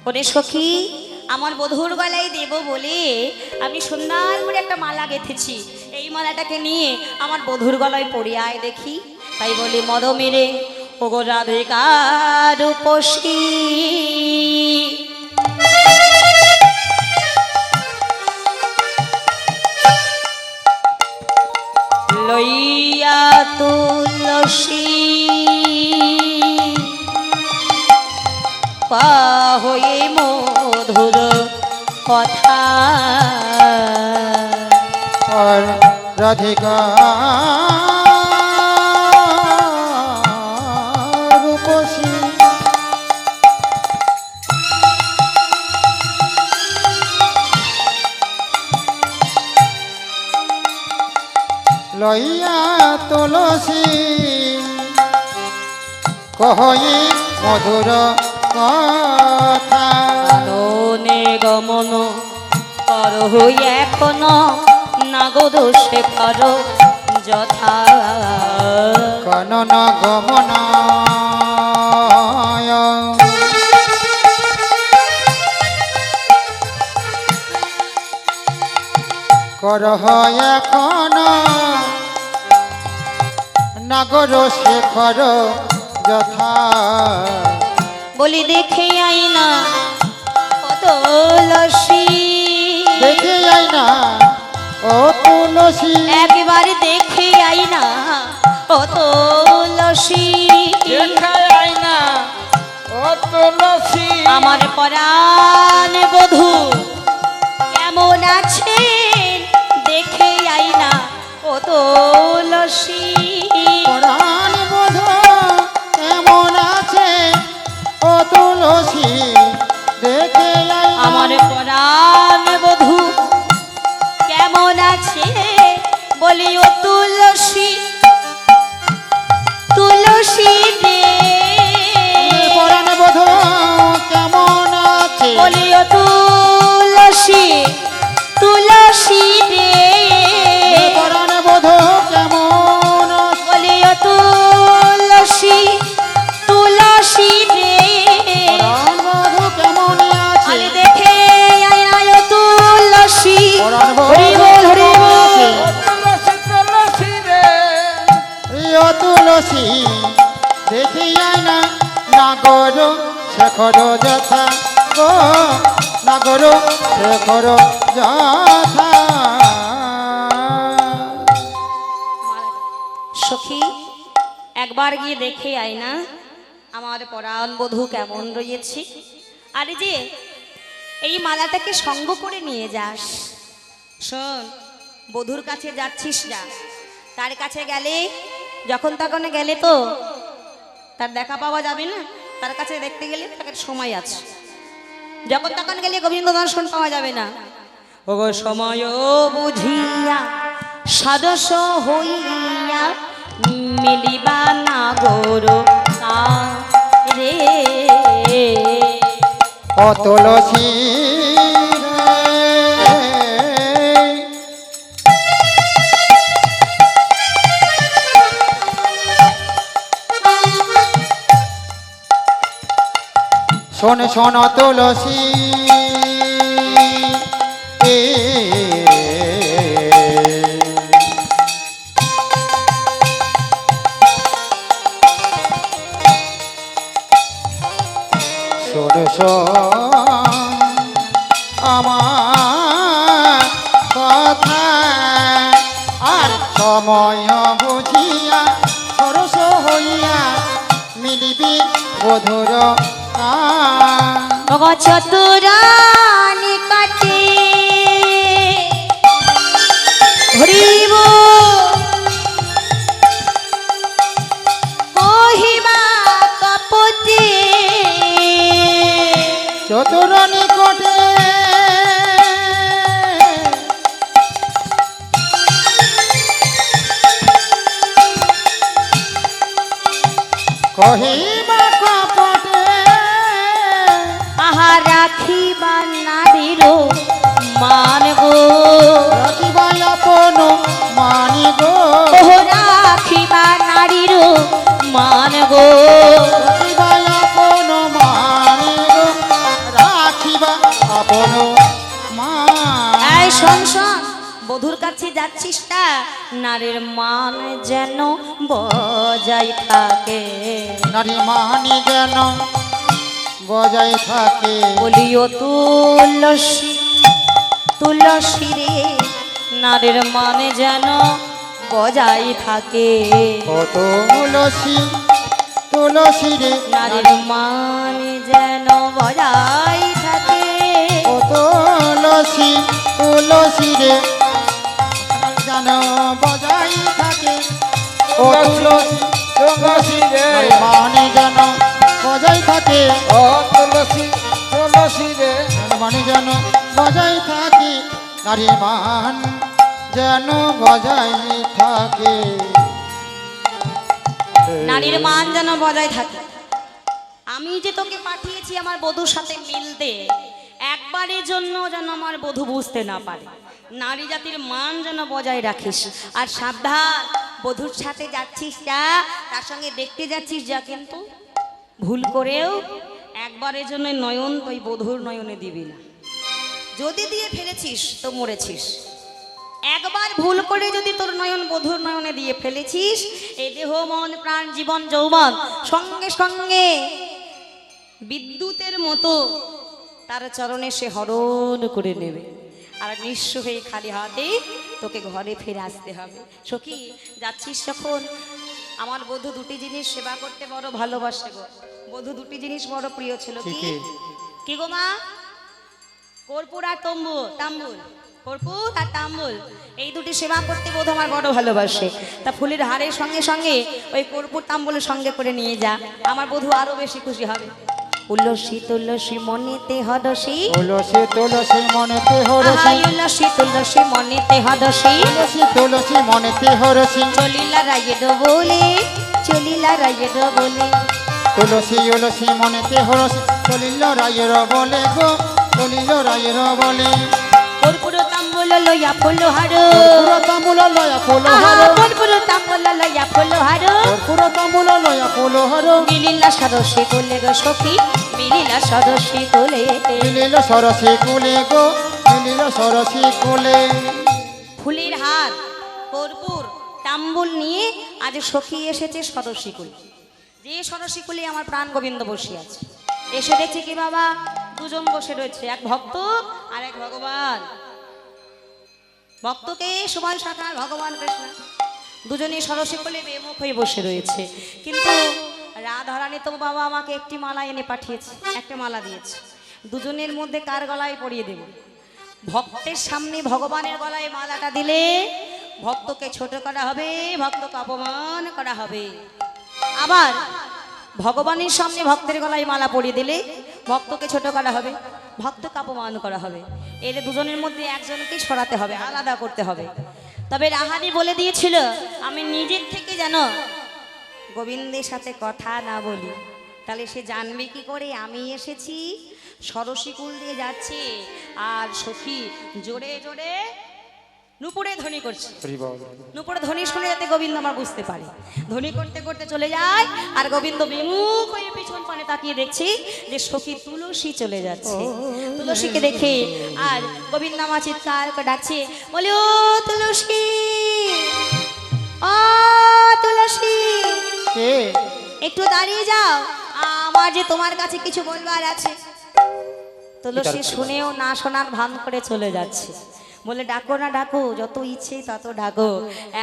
ওরে সখী, আমার বধূর গলায় দেব বলে আমি সুন্দর করে একটা মালা গেঁথেছি। এই মালাটাকে নিয়ে আমার বধূর গলায় পরিয়ে আয় দেখি। তাই বলি মদ মেরে ওগো রাধিকার রূপসী, লইয়া তুলসী হয়ে মধুর কথা আর রাধিকা রূপসী লইয়া তুলসী কহই মধুর কথা কাননে গমন করো এখন নাগদ শেখর যথা কানন গমন করহ এখন নাগর শেখর যথা বলি দেখে আইনা তুলসী, দেখে যাই না ও তুলসী একবার দেখে আইনা ও তুলসী, আমার পরাণ বধূ কেমন আছেন দেখে আইনা ও তুলসী, পরাণ বোধ কেমন আছে ও তুলসী দেখে যাই না। আমার পরাণ বধূ কেমন আছে বলি ও তুলসী, তুলসী রে পরাণ বোধ কেমন আছে বলি ও তুলসী, তুলসী রে পরাণ বোধ কেমন আছে বলি ও তুলসী, তুলসী রে পরাণ বোধ কেমন আছে আরে দেখে আয় ও তুলসী, পরাণ বোধ হরি বল হরি কেমন আছে? বল। ও তুলসী দেখি যাই না নাগর শেখর যথা গো নাগর শেখর যথা সখী একবার গিয়ে দেখে আয় না আমার পরাণ বধূ কেমন রয়েছে। আরে যে এই মালাটাকে সঙ্গ করে নিয়ে যাস। শোন, বধূর কাছে যাচ্ছিস যা, তার কাছে গেলে যখন তখন গেলে তো তার দেখা পাওয়া যাবে না, তার কাছে দেখতে গেলে তাকে সময় আছে, যখন তখন গেলে গোবিন্দ দর্শন পাওয়া যাবে না। ওগো সময় বুঝিয়া সদস্য হইয়া মিলিবা না গোরো রে ও তুলসী শোন শোন তুলসী শোন শোন আমার কথা আর সময় বুঝিয়া সরস হইয়া মিলিবি বধুর চতুরানি কাটে ধরিব কহিমা কপতি চতুরানি কোটে কহিমা কপটে আহা রাখিবা নারীর মান গো, রাখিবা আপন মানি গো ওহ রাখিবা নারীর মান গো, রাখিবা আপন মানি গো আপন মান এই শোন শোন, বধুর কাছে যাচ্ছিস না, নারীর মান যেন বজায় থাকে। নারী মানি যেন বজায় থাকে। বলিও তুলসী তুলসী রে, নারীর মান যেন বজায় থাকে। ও তুলসী তুলসী রে, নারীর মান যেন বজায় থাকে। ও তুলসী তুলসী রে, যেন বজায় থাকে। ও তুলসী তুলসী রে, নারী মানি যেন বজায় থাকে। ও তুলসী তুলসী রে, মানে যেন বজায় থাকে। নারী মান যেন বজায় থাকে। নারীর মান যেন বজায় থাকে। আমি যে তোকে পাঠিয়েছি আমার বধূর সাথে মিলতে, একবারের জন্য যেন আমার বধূ বুঝতে না পারে। নারী জাতির মান যেন বজায় রাখিস। আর সাবধান, বধূর সাথে যাচ্ছিস যা, তার সঙ্গে দেখতে যাচ্ছিস যা, কিন্তু ভুল করেও একবারের জন্য নয়ন তুই বধূর নয়নে দিবি না। যদি দিয়ে ফেলেছিস তো মরেছিস। একবার ভুল করে যদি তোর নয়ন বধুর নয়নে দিয়ে ফেলেছিস, এই দেহ মন প্রাণ জীবন যৌবন সঙ্গে সঙ্গে বিদ্যুতের মতো তার চরণে সে হরণ করে নেবে। আর নিঃস্ব হয়ে খালি হাতে তোকে ঘরে ফিরে আসতে হবে। সখী, যাচ্ছিস যখন, আমার বধূ দুটি জিনিস সেবা করতে বড় ভালোবাসে গো। বধূ দুটি জিনিস বড় প্রিয় ছিল। কি কি গো মা? কর্পূর আর তাম্বুল। কর্পূর আর তাম্বুল, এই দুটি সেবা করতে বোধ আমার বড় ভালোবাসে। তা ফুলের হারের সঙ্গে সঙ্গে ওই কর্পূর তাম্বুলের সঙ্গে করে নিয়ে যা, আমার বধূ আরো বেশি খুশি হবে। তুলসী তুলসী মনেতে হরসী, তুলসী তুলসী মনেতে হরসি, তুলসী তুলসী মনেতে হরসী, তুলসী তুলসী মনেতে হরসি। চলিলা রায়ের বলে, চলিলা রায়ের বলে। তুলসী তুলসী মনেতে হরসি, চলিল রায়ের বলে গো, চলিল রায়ের বলে। কর্পূর তাম্বুল লইয়া ফুল হার, কর্পূর তাম্বুল লয়া ফুল হার, কর্পূর তাম্বুল লইয়া ফুল হার। কর্পূর তাম্বুল লয়া ফুল হার। মিলিলা সরসী কোলে গো সখী, মিলিলা সরসী কোলে। মিলিল সরসী কুলে গো, মিলিল সরসী কুলে। ফুলের হার, কর্পূর তাম্বুল নিয়ে আজ সখী এসেছে সরসী কোলে। যে সরসী কোলে আমার প্রাণ গোবিন্দ বসে আছে। এসে দেখছি কি বাবা, দুজন বসে রয়েছে, এক ভক্ত আর এক ভগবান। ভক্তকে সুমন শাখার ভগবান কৃষ্ণ, দুজনেই সরসী কোলে বেমুখ হয়ে বসে রয়েছে। কিন্তু রাধারানী তো বাবা আমাকে একটি মালা এনে পাঠিয়েছে, একটা মালা দিয়েছে। দুজনের মধ্যে কার গলায় পরিয়ে দেব? ভক্তের সামনে ভগবানের গলায় মালাটা দিলে ভক্তকে ছোট করা হবে, ভক্তকে অপমান করা হবে। আবার ভগবানের সামনে ভক্তের গলায় মালা পরিয়ে দিলে ভক্তকে ছোট করা হবে, ভক্তকে অপমান করা হবে। এর দুজনের মধ্যে একজনকে সরাতে হবে, আলাদা করতে হবে। তবে রাহানি বলে দিয়েছিল, আমি নিজের থেকে যেন গোবিন্দের সাথে কথা না বলি, তাহলে সে জানবে কি করে আমি এসেছি। সরসী কুল দিয়ে যাচ্ছি আর সখী জোরে জোরে নুপুরে ধ্বনি করছে। নুপুরে ধ্বনি শুনে যাতে গোবিন্দ আমার বুঝতে পারে। ধ্বনি করতে করতে চলে যায় আর গোবিন্দ বিমুখ হয়ে পিছন পানে তাকিয়ে দেখছি যে সখী তুলসী চলে যাচ্ছে। তুলসীকে দেখে আর গোবিন্দ আমার চিৎকার করে ডাকছে, বলে ও তুলসী, ও তুলসী, কে? একটু দাঁড়িয়ে যাও, আমার যে তোমার কাছে কিছু বলবার আছে। তুলসী শুনেও না শোনার ভান করে চলে যাচ্ছে। বলে ডাকো না ডাকো, যত ইচ্ছে তত ডাকো,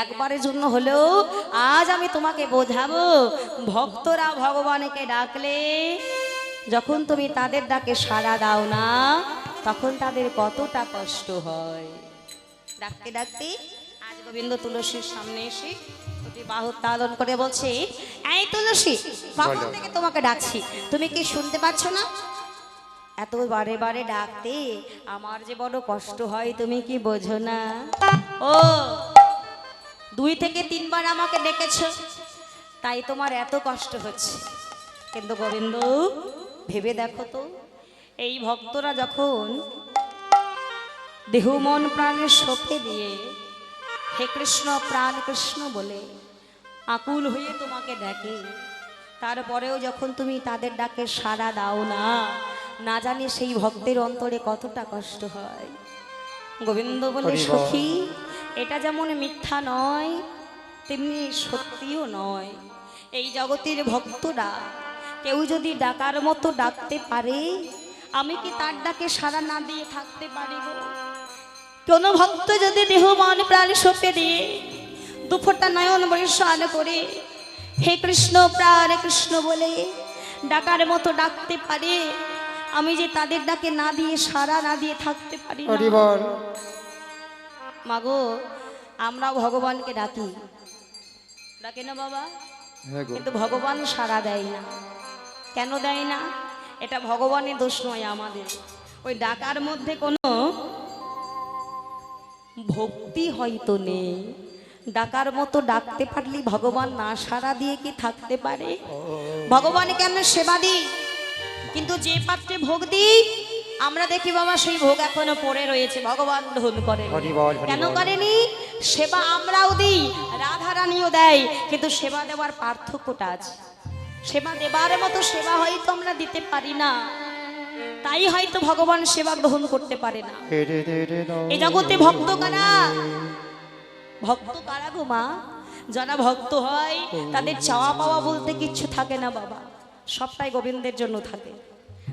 একবারের জন্য হলেও আজ আমি তোমাকে বোঝাবো। ভক্তরা ভগবানকে ডাকলে যখন তুমি তাদের ডাকে সাড়া দাও না, তখন তাদের কতটা কষ্ট হয়। ডাকতে ডাকতে আজ গোবিন্দ তুলসীর সামনে এসে দুটি বাহু তালন করে বলছে, এই তুলসী, কখন থেকে তোমাকে ডাকছি, তুমি কি শুনতে পাচ্ছ না? এত বারে বারে ডাকতে আমার যে বড় কষ্ট হয়, তুমি কি বোঝো না? ও 2 থেকে 3 বার আমাকে ডেকেছো, তাই তোমার এত কষ্ট হচ্ছে। কিন্তু গোবিন্দ, ভেবে দেখো তো, এই ভক্তরা যখন দেহ মন প্রাণের সঁপে দিয়ে হে কৃষ্ণ প্রাণ কৃষ্ণ বলে আকুল হয়ে তোমাকে ডাকে, তারপরেও যখন তুমি তাদের ডাকে সাড়া দাও না, না জানি সেই ভক্তের অন্তরে কতটা কষ্ট হয়। গোবিন্দ বলে, হরি বল। সখী, এটা যেমন মিথ্যা নয় তেমনি সত্যিও নয়। এই জগতের ভক্তরা কেউ যদি ডাকার মতো ডাকতে পারে, আমি কি তার ডাকে সাড়া না দিয়ে থাকতে পারি গো? কোন ভক্ত যদি দেহ মন প্রাণ সঁপে দিয়ে দুফোঁটা নয়ন বর্ষণ করে হে কৃষ্ণ প্রাণ কৃষ্ণ বলে ডাকার মতো ডাকতে পারে, আমি যে তাদের ডাকে না দিয়ে সাড়া না দিয়ে থাকতে পারি না। হরি বল। মাগো, আমরা ভগবানকে ডাকি, ডাকে না বাবা? হ্যাঁ গো। কিন্তু ভগবান সাড়া দেয় না। কেন দেয় না? এটা ভগবানের দোষ নয়, আমাদের। ওই ডাকার মধ্যে কোনো ভক্তি হয়তো নেই। ডাকার মতো ডাকতে পারলে ভগবান না সাড়া দিয়ে কি থাকতে পারে? ভগবানকে আমরা সেবা দিই, কিন্তু যে পাত্রে ভোগ দিই আমরা দেখি বাবা সেই ভোগ এখনো পড়ে রয়েছে, ভগবান গ্রহণ করেন। হরি বল, হরি কেন বল। করেনি? সেবা আমরাও দিই, রাধা রানীও দেয়, কিন্তু সেবা দেওয়ার পার্থক্যটা আছে। সেবা দেবার মতো সেবা হয়তো আমরা দিতে পারি না, তাই হয়তো ভগবান সেবা গ্রহণ করতে পারে না। এই জগতে ভক্ত কারা? ভক্ত কারা গো মা? যারা ভক্ত হয় তাদের চাওয়া পাওয়া বলতে কিচ্ছু থাকে না বাবা, সবটাই গোবিন্দের জন্য থাকে।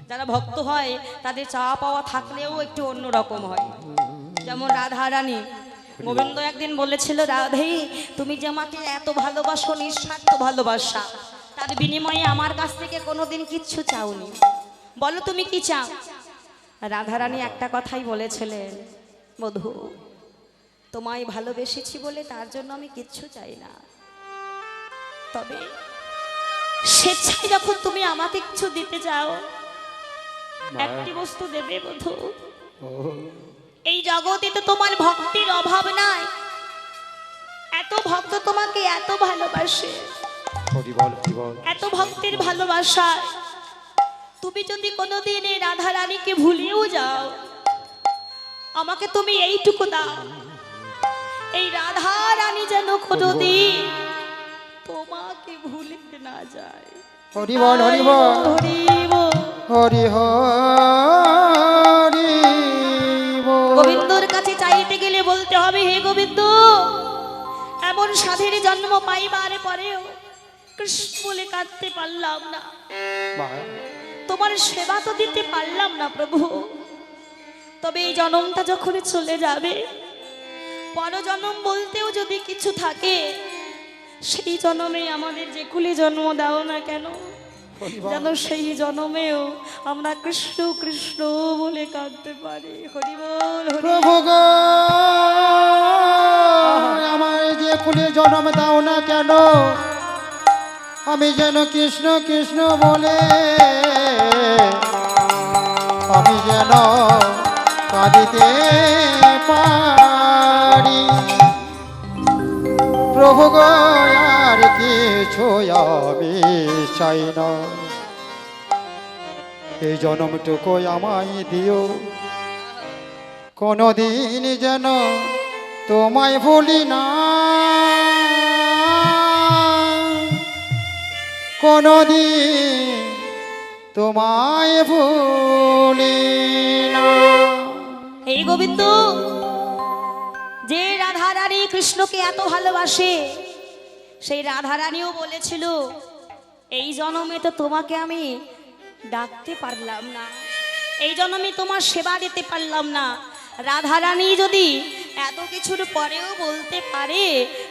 যারা ভক্ত হয় তাদের চাওয়া পাওয়া থাকলেও একটু অন্য রকম হয়। যেমন রাধা রানী, গোবিন্দ একদিন বলেছিল, রাধে তুমি যে আমাকে এত ভালোবাসো, নিঃস্বার্থ ভালোবাসা, তার বিনিময়ে আমার কাছ থেকে কোনোদিন কিচ্ছু চাওনি, বলো তুমি কি চাও? রাধা রানী একটা কথাই বলেছিলেন, বধূ তোমায় ভালোবেসেছি বলে তার জন্য আমি কিচ্ছু চাই না, তবে স্বেচ্ছায় যখন তুমি আমাকে কিছু দিতে চাও, একটি বস্তু দেবে বধূ। এই জগতে তো তোমার ভক্তির অভাব নাই, এত ভক্ত তোমাকে এত ভালোবাসে, হরি বল, হরি বল। এত ভক্তের ভালোবাসা, তুমি যদি কোনোদিন এই রাধা রানীকে ভুলেও যাও, আমাকে তুমি এইটুকু দাও, এই রাধা রানী যেন কোনোদিন তোমাকে ভুলে না যায়। হরি বল, হরি বল। হরি বল। হরি হরি বল। গোবিন্দর কাছে চাইতে গেলে বলতে হবে, হে গোবিন্দ, এমন সাধের জন্ম পাইবার পরেও কৃষ্ণ বলে কাঁদতে পারলাম না, তোমার সেবা তো দিতে পারলাম না প্রভু। তবে এই জন্মটা যখন চলে যাবে, পরজন্ম বলতেও যদি কিছু থাকে, সেই জন্মে আমাদের যে কুলে জন্ম দাও না কেন, যেন সেই জন্মেও আমরা কৃষ্ণ কৃষ্ণ বলে কাঁদতে পারি। হরি বল, হরি বল। প্রভু গো, আমার যে কুলে জন্ম দাও না কেন, আমি যেন কৃষ্ণ কৃষ্ণ বলে আমি যেন কাঁদিতে পারি। প্রভু গো, আর কিছু আমি চাই না, এই জন্মটুকু আমায় দিও, কোনদিন যেন তোমায় ভুলি না, কোনদিন তোমায় ভুলি না। এই গোবিন্দ, যে রাধা রানী কৃষ্ণকে এত ভালোবাসে, সেই রাধা রানীও বলেছিল, এই জন্মে তো তোমাকে আমি ডাকতে পারলাম না, এই জন্মে তোমার সেবা দিতে পারলাম না। রাধা রানী যদি এত কিছুর পরেও বলতে পারে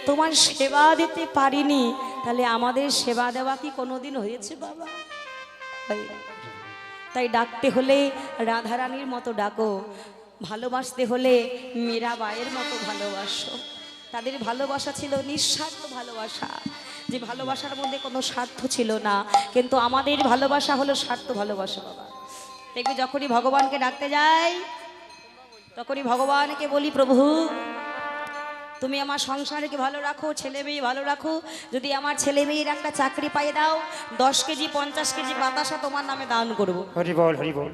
তোমার সেবা দিতে পারিনি, তাহলে আমাদের সেবা দেওয়া কি কোনোদিন হয়েছে বাবা? তাই ডাকতে হলে রাধা রানীর মতো ডাকো, ভালোবাসতে হলে মীরাবাইয়ের মতো ভালোবাসো। তাদের ভালোবাসা ছিল নিঃস্বার্থ ভালোবাসা, যে ভালোবাসার মধ্যে কোনো স্বার্থ ছিল না, কিন্তু আমাদের ভালোবাসা হলো স্বার্থ ভালোবাসা বাবা। দেখবি যখনই ভগবানকে ডাকতে যাই, তখনই ভগবানকে বলি, প্রভু তুমি আমার সংসারকে ভালো রাখো, ছেলে মেয়ে ভালো রাখো, যদি আমার ছেলে মেয়ের একটা চাকরি পাইয়ে দাও, 10 কেজি 50 কেজি বাতাসা তোমার নামে দান করবো। হরি বল, হরি বল।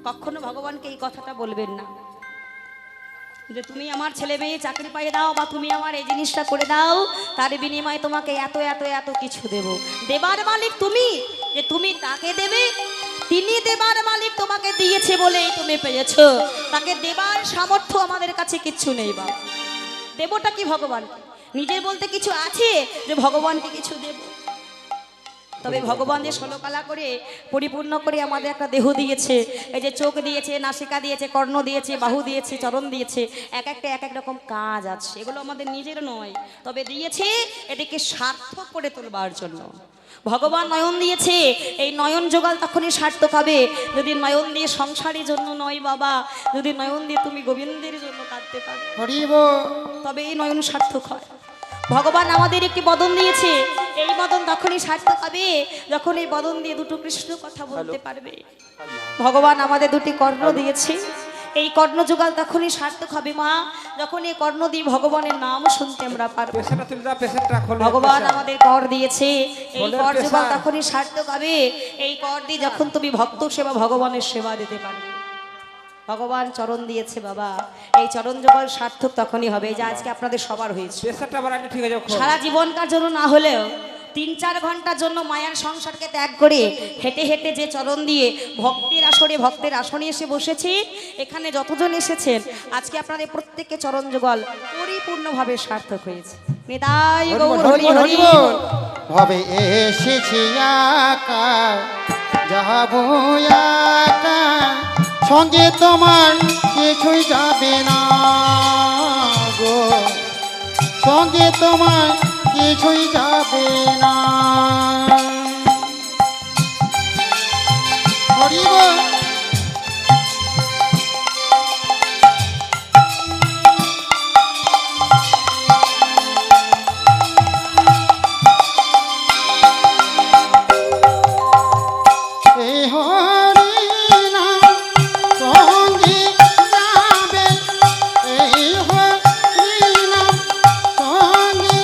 কখনো ভগবানকে এই কথাটা বলবেন না, যে তুমি আমার ছেলে মেয়ে চাকরি পাইয়ে দাও, বা তুমি আমার এই জিনিসটা করে দাও, তার বিনিময়ে তোমাকে এত এত এত কিছু দেব। দেবার মালিক তুমি, যে তুমি তাকে দেবে, তিনি দেবার মালিক, তোমাকে দিয়েছে বলেই তুমি পেয়েছো, তাকে দেবার সামর্থ্য আমাদের কাছে কিচ্ছু নেই বাবা। দেবটা কি ভগবান? নিজের বলতে কিছু আছে যে ভগবানকে কিছু দেব? তবে ভগবান যে 16 কলা করে পরিপূর্ণ করে আমাদের একটা দেহ দিয়েছে, এই যে চোখ দিয়েছে, নাসিকা দিয়েছে, কর্ণ দিয়েছে, বাহু দিয়েছে, চরণ দিয়েছে, এক একটা এক এক রকম কাজ আছে, এগুলো আমাদের নিজের নয়, তবে দিয়েছে এটাকে সার্থক করে তোলবার জন্য। ভগবান নয়ন দিয়েছে, এই নয়ন জোগাল তখনই সার্থক হবে যদি নয়ন দিয়ে সংসারের জন্য নয় বাবা, যদি নয়ন দিয়ে তুমি গোবিন্দের জন্য কাঁদতে পারো, হরিব তবে এই নয়ন সার্থক হয়। ভগবান আমাদের একটি বদন দিয়েছে, এই বদন তখনই সার্থক হবে যখন এই বদন দিয়ে দুটো কৃষ্ণ কথা বলতে পারবে। ভগবান আমাদের দুটি কর্ণ দিয়েছে, এই কর্ণ যুগাল তখনই সার্থক হবে মা যখন এই কর্ণ দিয়ে ভগবানের নাম শুনতে আমরা পারবো। পেশেন্টটা তুলে দাও, পেশেন্টটা খোলো। ভগবান আমাদের কর দিয়েছে, এই কর যুগাল তখনই সার্থক হবে এই কর দিয়ে যখন তুমি ভক্ত সেবা ভগবানের সেবা দিতে পারবে। ভগবান চরণ দিয়েছে বাবা, এই চরণ যুগল সার্থক তখনই হবে যা আজকে আপনাদের সবার হয়েছে। পেশেন্টটা আবার আগে ঠিক আছে, খোলো। সারা জীবনকার জন্য না হলেও 3-4 ঘন্টার জন্য মায়ার সংসারকে ত্যাগ করে হেঁটে হেঁটে যে চরণ দিয়ে ভক্তের আসনে এসে বসেছি, এখানে যতজন এসেছেন আজকে আপনাদের প্রত্যেককে চরণ যুগল পরিপূর্ণভাবে সার্থক হয়েছে। নিতাই গৌর হরি হরি। ভবে এসেছি একা, যাবো একা, সঙ্গে তোমার কিছুই যাবে না গো, সঙ্গে তোমার কিছুই যাবে না। হরিব এই হরি নাম সঙ্গে যাবে, এই হরি নাম সঙ্গে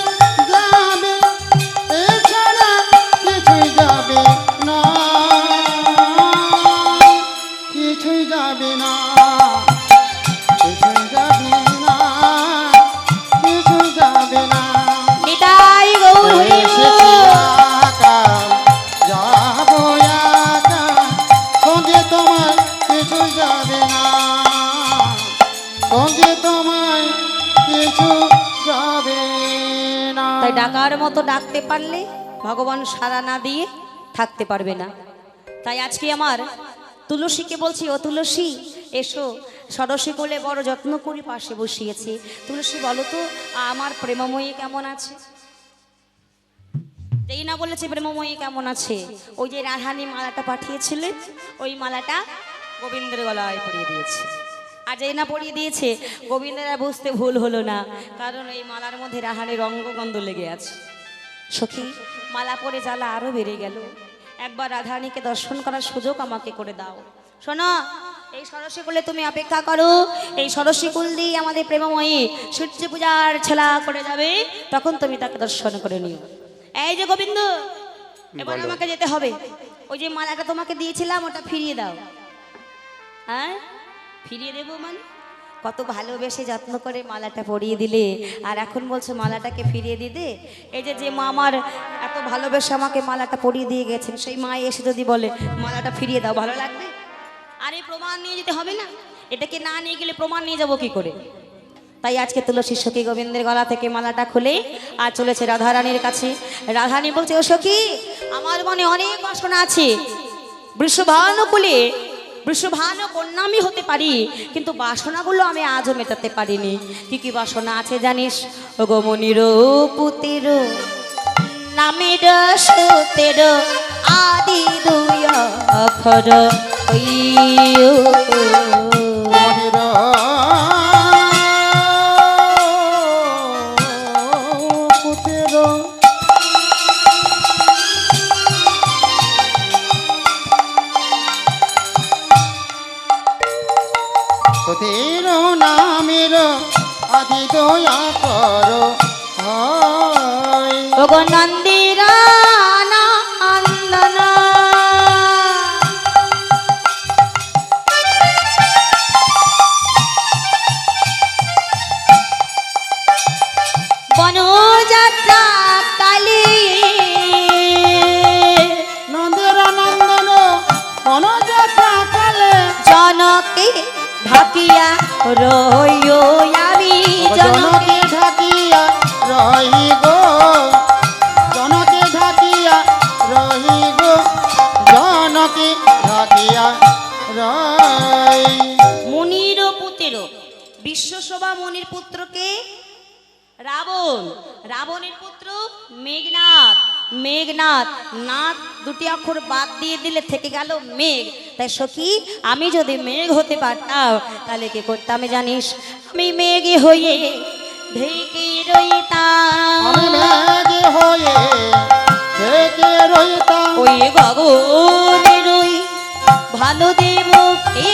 যাবে, এছাড়া কিছুই যাবে না, কিছুই যাবে না, কিছুই যাবে না, কিছুই যাবে না। নিতাই গৌর হরি এসেছি একা, যাবো একা, সঙ্গে তোমার কিছু যাবে না, সঙ্গে তোমার কিছু যাবে না। তাই ডাকার মতো ডাকতে পারলে ভগবান সাড়া না দিয়ে থাকতে পারবে না। তাই আজকে আমার তুলসীকে বলছি, ও তুলসী এসো, ষোড়শী কোলে বড় যত্ন করে পাশে বসিয়েছি। তুলসী বলো তো আমার প্রেমময়ী কেমন আছে? যেই না বলেছে প্রেমময়ী কেমন আছে, ওই যে রাধানী মালাটা পাঠিয়েছিলেন ওই মালাটা গোবিন্দের গলায় পরিয়ে দিয়েছে। আর যেই না পরিয়ে দিয়েছে গোবিন্দের আর বুঝতে ভুল হলো না, কারণ এই মালার মধ্যে রাধানীর রঙ্গগন্ধ লেগে আছে। সখী মালা পরে জ্বালা আরো বেড়ে গেল, একবার রাধারানীকে দর্শন করার সুযোগ আমাকে করে দাও। শোনো, এই ষোড়শী কুলে তুমি অপেক্ষা করো, এই ষোড়শী কুল দিয়ে আমাদের প্রেমময়ী সূর্য পূজার ছেলা করে যাবে, তখন তুমি তাকে দর্শন করে নিও। এই যে গোবিন্দ, এবার আমাকে যেতে হবে, ওই যে মালাটা তোমাকে দিয়েছিলাম ওটা ফিরিয়ে দাও। হ্যাঁ ফিরিয়ে দেবো মানে? কত ভালোবেসে যত্ন করে মালাটা পরিয়ে দিলে, আর এখন বলছো মালাটাকে ফিরিয়ে দিতে? এই যে যে মা আমার এত ভালোবেসে আমাকে মালাটা পরিয়ে দিয়ে গেছেন, সেই মা এসে যদি বলে মালাটা ফিরিয়ে দাও, ভালো লাগবে? আরে প্রমাণ নিয়ে যেতে হবে না? এটাকে না নিয়ে গেলে প্রমাণ নিয়ে যাবো কি করে? তাই আজকে তুলসী সখী গোবিন্দের গলা থেকে মালাটা খুলে আর চলেছে রাধারানীর কাছে। রাধারানী বলছে, ও সখী আমার মনে অনেক বাসনা আছে, বৃষভানুকুলে বৃষভানু কন্যা আমি হতে পারি, কিন্তু বাসনাগুলো আমি আজও মেটাতে পারিনি। কি কি বাসনা আছে জানিস? ও গো মনির পুতের নামের সুতের আদি দুই অক্ষর মনির পুতের তোদের নামের আদি দয়া কর হয়। ও গো নন্দিরা নন্দনা বনযাত্রা কালী নন্দের নন্দন বনজ ঢাকিয়া রইও আমি জনকে জনকে ঢাকিয়া রহি গো, জনকে ঢাকিয়া রহি গো, জনকে ঢাকিয়া রই। মুনির পুত্র বিশ্বশোভা মুনির পুত্রকে রাবণ, রাবণের পুত্র মেঘনাথ, মেঘনাথ নাথ দুটি অক্ষর বাদ দিয়ে দিলে থেকে গেল মেঘ। তাই সখী আমি যদি মেঘ হতে পারতাম তাহলে কি করতাম জানিস? আমি মেঘ হয়ে ঢেকে রইতাম, আমি মেঘে হয়ে থেকে রইতাম, ওই গগনের ওই ভানুদেবকে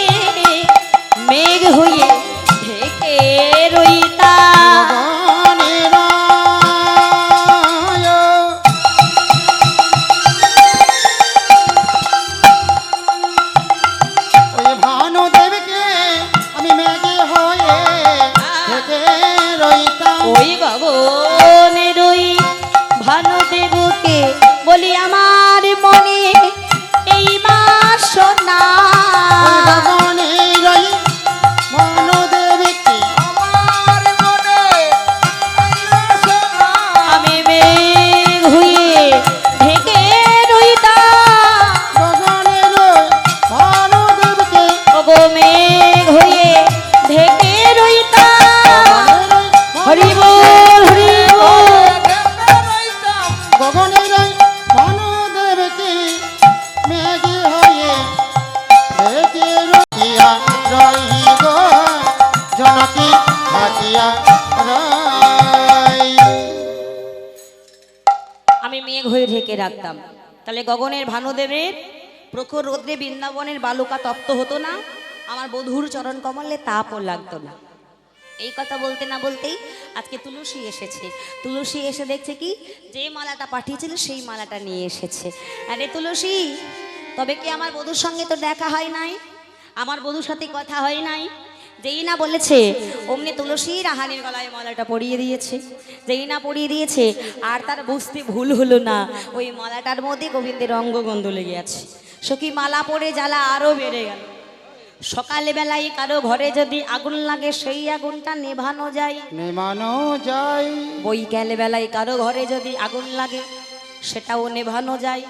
মেঘ হয়ে ঢেকে রইতাম। গগনের আয়। ওই ভানুদেবকে আমি মেঘে হয়ে থেকে রইতাম, ওই গগনের ওই ভানুদেবকে বলি আমার মনে এই বাসনা, ওই গগনের ওই ভানুদেবকে আমার মনে এই বাসনা। আমি মেঘ হয়ে ঢেকে রইতাম, গগনের ওই ভানুদেবকে ওগো মেঘ হয়ে ঢেকে রইতাম। হরি বল হরি বল। গগনের ওই ভানুদেবকে মেঘে হয়ে থেকে রহিয়া রহি গো, জনকে ঢাকিয়া রই। আমি মেঘ হয়ে ঢেকে রাখতাম, তাহলে গগনের ভানুদেবের প্রখর রৌদ্রে বৃন্দাবনের বালুকা তপ্ত হতো না, আমার বধূর চরণ কমলে তাপও লাগতো না। এই কথা বলতে না বলতেই আজকে তুলসী এসেছে। তুলসী এসে দেখছে কি যে মালাটা পাঠিয়েছিল সেই মালাটা নিয়ে এসেছে। আরে তুলসী, তবে কি আমার বধূর সঙ্গে তো দেখা হয় নাই, আমার বধূর সাথে কথা হয় নাই? যেই না বলেছে অমনি তুলসী রাহানির গলায় মালাটা পরিয়ে দিয়েছে। যেই না পরিয়ে দিয়েছে আর তার বুঝতে ভুল হলো না ওই মালাটার মধ্যে গোবিন্দের অঙ্গগন্ধ লেগে আছে। সখী মালা পরে জ্বালা আরো বেড়ে গেল। সকালবেলায় কারো ঘরে যদি আগুন লাগে সেই আগুনটা নেভানো যায়, নেমানো যায়, বৈকাল বেলায় কারো ঘরে যদি আগুন লাগে সেটাও নেভানো যায়,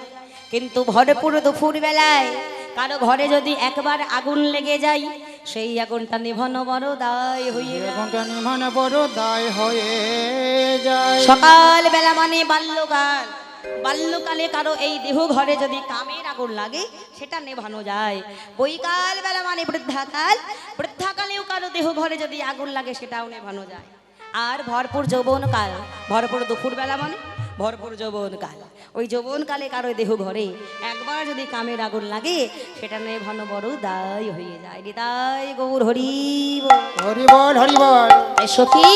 কিন্তু ভরপুর দুপুর বেলায় কারো ঘরে যদি একবার আগুন লেগে যায় সেই আগুনটা নেভানো বড় দায় হয়ে যায়। এখনটা নিমানে বড় দায় হয়ে যায়। সকাল বেলা মানে বাল্যকাল, বাল্যকালে কারো এই দেহ ঘরে যদি কামের আগুন লাগে সেটা নেভানো যায়। বৈকাল বেলা মানে বৃদ্ধাকাল, বৃদ্ধাকালেও কারো দেহ ঘরে যদি আগুন লাগে সেটাও নেভানো যায়। আর ভরপুর যৌবনকাল, ভরপুর দুপুর বেলা মানে ভরপুর যৌবনকাল, ওই যৌবনকালে কারো দেহ ঘরে একবার যদি কামের আগুন লাগে সেটা নেভানো বড় দায় হয়ে যায়। হৃদয় গৌর হরি বল। হরি বল হরি বল। এই সখী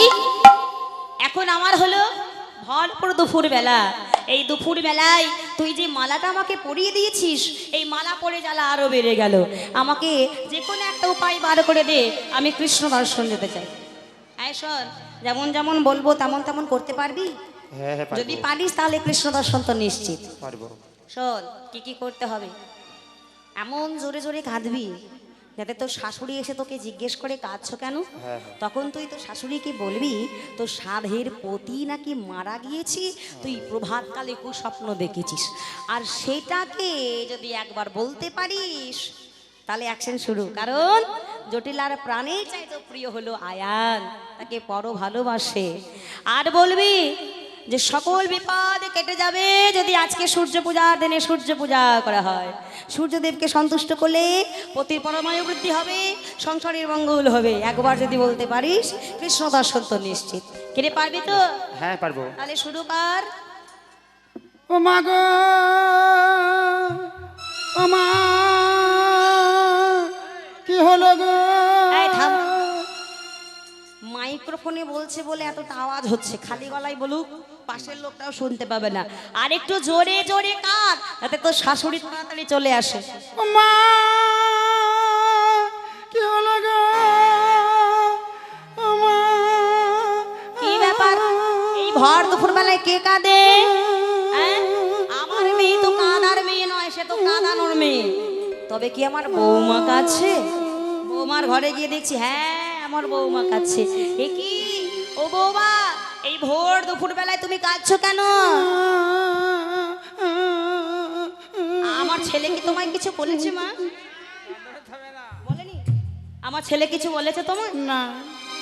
এখন আমার হলো ভরপুর দুপুর বেলা, এই দুপুর বেলায় তুই যে মালাটা আমাকে পরিয়ে দিয়েছিস এই মালা পরে জ্বালা আরো বেড়ে গেল। আমাকে যে কোনো একটা উপায় বার করে দে, আমি কৃষ্ণ দর্শন যেতে চাই। এই শোন, যেমন যেমন বলবো তেমন তেমন করতে পারবি? হ্যাঁ হ্যাঁ যদি পারিস তাহলে কৃষ্ণ দর্শন তো নিশ্চিত। পারবো। শোন কি কি করতে হবে, এমন জোরে জোরে কাঁদবি যাতে তোর শাশুড়ি এসে তোকে জিজ্ঞেস করে কাঁদছো কেন। তখন তুই তোর শাশুড়িকে বলবি তোর সাধের পতি নাকি মারা গিয়েছি, তুই প্রভাতকালে কুস্বপ্ন দেখেছিস, আর সেটাকে যদি একবার বলতে পারিস তাহলে অ্যাকশন শুরু। কারণ জটিলার প্রাণের চাইতে প্রিয় হলো আয়ান, তাকে বড় ভালোবাসে। আর বলবি যে সকল বিপদ কেটে যাবে যদি আজকে সূর্য পূজার দিনে সূর্য পূজা করা হয়। সূর্যদেবকে সন্তুষ্ট করলে পতির পরমায়ু বৃদ্ধি হবে, সংসারের মঙ্গল হবে। একবার যদি বলতে পারিস কৃষ্ণ দর্শন তো নিশ্চিত। কেটে পারবি তো? হ্যাঁ পারবো। তাহলে শুরু কর। ও মা গো, ও মা, কি হলো গো? এই থাম। মাইক্রোফোনে বলছে বলে এতটা আওয়াজ হচ্ছে, খালি গলায় বলুক পাশের লোকটাও শুনতে পাবে না। আর একটু জোরে জোরে কাঁদ যাতে তোর শাশুড়ি তাড়াতাড়ি চলে আসে। ও মা, কি হলো গো? ও মা, কি ব্যাপার, এই ভর দুপুর বেলায় কে কাঁদে? হ্যাঁ? আমার মেয়ে তো কাঁদার মেয়ে নয়, সে তো কাঁদানোর মেয়ে। তবে কি আমার বৌমা কাছে? বৌমা বৌমার ঘরে গিয়ে দেখছি হ্যাঁ আমার বৌমা কাঁদছে। এ কি ও বৌমা, এই ভোর দুপুর বেলায় তুমি কাঁদছো কেন? আমার ছেলে কি তোমায় কিছু বলেছে মা? বলেনি? আমার ছেলে কিছু বলেছে তোমায়? না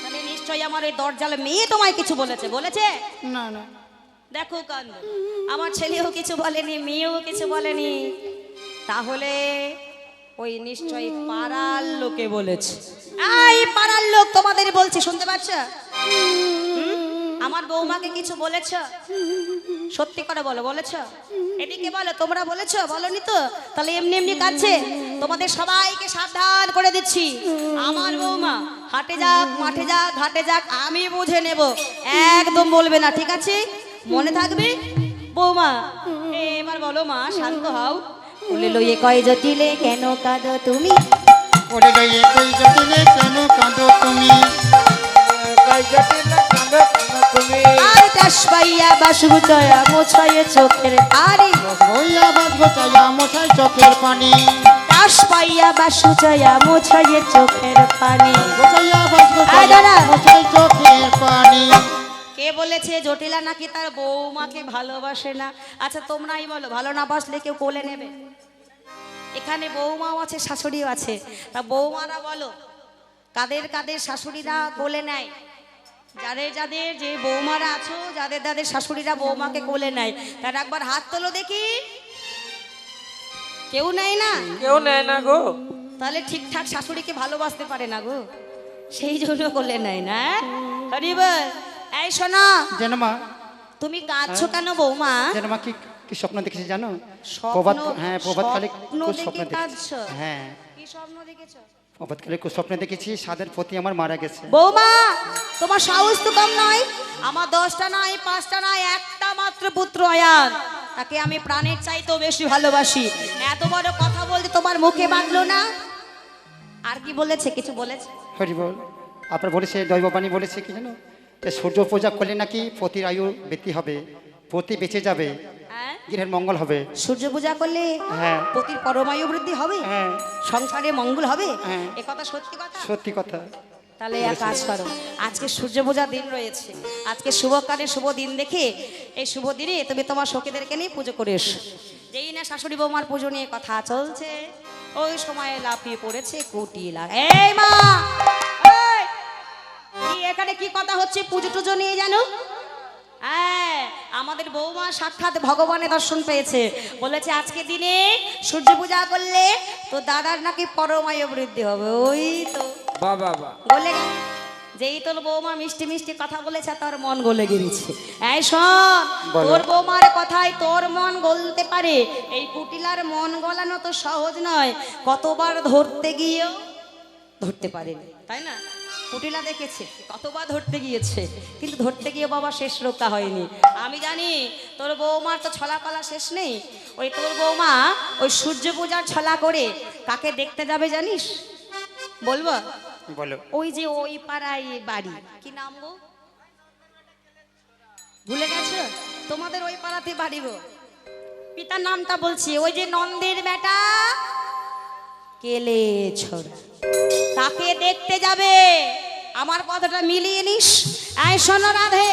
তাহলে নিশ্চয়ই আমার ওই দরজালে মেয়ে তোমায় কিছু বলেছে। বলেছে? না না দেখো কান্দ, আমার ছেলেও কিছু বলেনি, মেয়েও কিছু বলেনি, তাহলে ওই নিশ্চয়ই পাড়ার লোকে বলেছে। এই পাড়ার লোক তোমাদের বলছি, শুনতে পাচ্ছ? আমার বৌমাকে কিছু বলেছ? সত্যি করে বলো, বলেছ? এদিকে বলো, তোমরা বলেছ? বলনি তো? তাহলে এমনি এমনি কাছে তোমাদের সবাইকে সাবধান করে দিচ্ছি, আমার বৌমা হাটে যাক, মাঠে যাক, ঘাটে যাক, আমি বুঝে নেব, একদম বলবে না, ঠিক আছে? মনে থাকবে বৌমা। এবার বলো মা, শান্ত হও। উলে লইয়ে কয় জটিলে কেন কাঁদো তুমি? ওরে লইয়ে কই জটিলে কেন কাঁদো তুমি? কই জটিলে কাঁদো তুমি? আর দাস পাইয়া বাসু চয়া মোছায়ে চোখের পানি। বইয়া বাজবো চাইয়া মশাই চোখের পানি। দাস পাইয়া বাসু চয়া মোছায়ে চোখের পানি। গোচাইয়া বাজবো আয় চাইয়া দাঁড়া। মশাই চোখের পানি। কে বলেছে জটিলা নাকি তার বৌমাকে ভালোবাসে না? আচ্ছা তোমরাই বলো, ভালো না বাসলে কেউ কোলে নেবে? এখানে বৌমাও আছে, শাশুড়িও আছে, তা বৌমারা বলো কাদের কাদের শাশুড়িরা কোলে নেয়? যাদের যাদের যে বৌমারা আছো, যাদের যাদের শাশুড়িরা বৌমাকে কোলে নেয়, তারা একবার হাত তোলো দেখি। কেউ নেয় না? কেউ নেয় না গো। তাহলে ঠিকঠাক শাশুড়িকে ভালোবাসতে পারে না গো, সেই জন্য কোলে নেয় না। হরি বল। এই শোনো, যেন মা, তুমি কাঁদছো কেন বৌমা? যেন মা কি কি স্বপ্ন দেখেছি জানো? স্বপ্ন? প্রভাত, হ্যাঁ প্রভাতকালে স্বপ্ন স্বপ্ন দেখে দেখেছি। কাঁদছো? হ্যাঁ কি স্বপ্ন দেখেছো? প্রভাতকালে স্বপ্ন দেখেছি সাদের পতি আমার মারা গেছে। বৌমা তোমার সাহস তো কম নয়। আমার 10টা নয়, 5টা নয়, একটা মাত্র পুত্র আয়ান, তাকে আমি প্রাণের চাইতেও বেশি ভালোবাসি। এত বড় কথা বলতে তোমার মুখে বাঁধলো না? আর কি বলেছে? কিছু বলেছে? হরি বল। আপনার বলেছে দৈববাণী বলেছে কি জানো, যে সূর্য পূজা করলে নাকি পতির আয়ু বৃদ্ধি হবে, পতি বেঁচে যাবে, হ্যাঁ? গৃহের মঙ্গল হবে। সূর্য পূজা করলে হ্যাঁ পতির পরমায়ু বৃদ্ধি হবে, হ্যাঁ সংসারে মঙ্গল হবে, হ্যাঁ। এ কথা সত্যি কথা? সত্যি কথা। তাহলে এক কাজ করো, আজকে সূর্য পূজার দিন রয়েছে, আজকে শুভকারে শুভ দিন দেখে এই শুভ দিনে তুমি তোমার সখীদেরকে নিয়ে পুজো করে এসো। যেই না শাশুড়ি বৌমার পুজো নিয়ে কথা চলছে, ওই সময়ে লাফিয়ে পড়েছে কুটিলা। এই মা, এই, কি এখানে কি কথা হচ্ছে? পুজো টুজো নিয়ে জানো? হ্যাঁ, আমাদের বৌমা সাক্ষাৎ ভগবানের দর্শন পেয়েছে, বলেছে আজকে দিনে সূর্য পূজা করলে তো দাদার নাকি পরমায়ু বৃদ্ধি হবে। ওই তো বাবা গলে গেল। যেই তোর বৌমা মিষ্টি মিষ্টি কথা বলেছে, তোর মন গলে গিয়েছে। এই শোন, বলো। তোর বৌমার কথায় তোর মন গলতে পারে, এই কুটিলার মন গলানো তো সহজ নয়। কতবার ধরতে গিয়েও ধরতে পারেনি, তাই না? কুটিলা দেখেছে কতবার ধরতে গিয়েছে, কিন্তু ধরতে গিয়ে বাবা শেষ রক্ষা হয়নি। আমি জানি তোর বৌমার তো ছলা কলা শেষ নেই। ওই তোর বৌমা ওই সূর্য পূজার ছলা করে কাকে দেখতে যাবে জানিস? বলবো? বলো। ওই যে ওই পাড়ায় বাড়ি, কি নাম গো? ভুলে গেছো? তোমাদের ওই পাড়াতে বাড়ি গো, পিতার নামটা বলছি। ওই যে নন্দের বেটা কেলে ছোড়া, তাকে দেখতে যাবে। আমার কথাটা মিলিয়ে নিস। এই শোনো রাধে,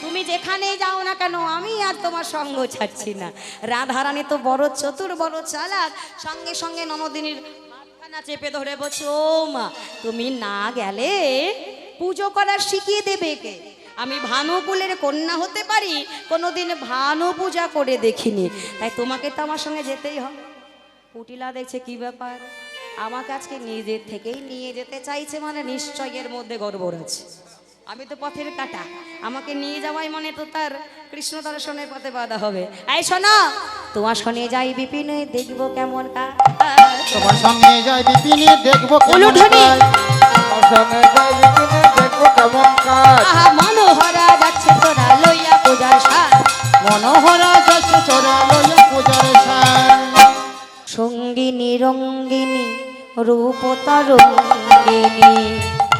তুমি যেখানে যাও না কেন আমি আর তোমার সঙ্গ ছাড়ছি না। রাধারানী তো বড় চতুর, বড় চালাক, সঙ্গে সঙ্গে ননদিনীর হাতখানা চেপে ধরে বলছে, ও মা তুমি না গেলে পুজো করা শিখিয়ে দেবে কে? আমি ভানুকুলের কন্যা হতে পারি, কোনোদিন ভানু পূজা করে দেখিনি, তাই তোমাকে তো আমার সঙ্গে যেতেই হবে। কুটিলা দেখছে কি ব্যাপার, আমাকে আজকে নিজের থেকেই নিয়ে যেতে চাইছে, মানে নিশ্চয় এর মধ্যে গড়বড় আছে। আমি তো পথের কাটা, আমাকে নিয়ে যাওয়াই মানে তো তার কৃষ্ণ দর্শনের পথে বাধা হবে। এই শোনো, তোমার সঙ্গে যাই বিপিনে, দেখবো কেমন কাজ। তোমার সঙ্গে যাই বিপিনে, দেখবো কেমন উলুধ্বনি। কাজ। আমার সঙ্গে যাই বিপিনে, দেখবো কেমন কাজ। আহা মনোহরা যাচ্ছে তোরা লইয়া পূজার সাজ, মনোহরা যাচ্ছে চোরা লইয়া পূজার সাজ। সঙ্গিনী রঙ্গিনী রূপ তরঙ্গিনী,